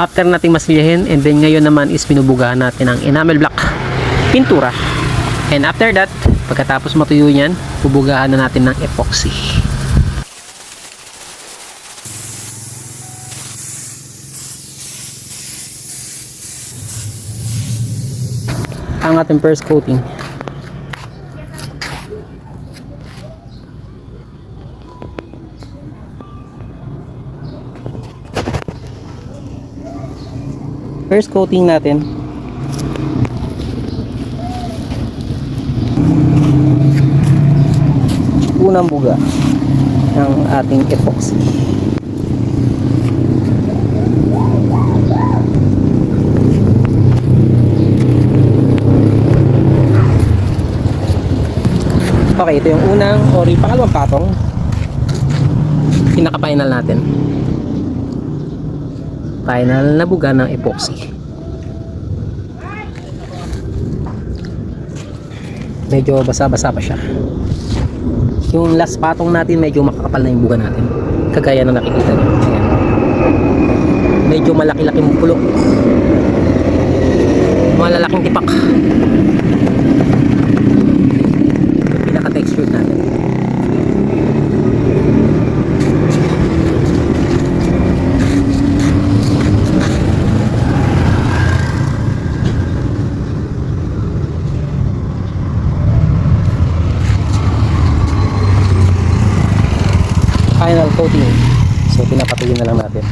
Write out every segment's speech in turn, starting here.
after nating masilyahin, and then ngayon naman is pinubugahan natin ang enamel block pintura. And after that, pagkatapos matuyo yan, bubugahan na natin ng epoxy. Ang ating first coating. First coating natin. Unang buga ng ating epoxy. Okay, ito yung unang or yung pangalawang patong. Pinaka-final natin. Final na buga ng epoxy. Medyo basa-basa pa siya. Yung last patong natin medyo makakapal na yung buga natin. Kagaya na nakikita nyo. Ayan. Medyo malaki-laki mong pulo. Malalaking tipak. Yung pinaka-texture natin. Final coating. So pinapatuloy na lang natin.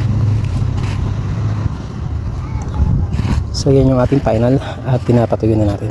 So yan yung ating final at pinapatuloy na natin.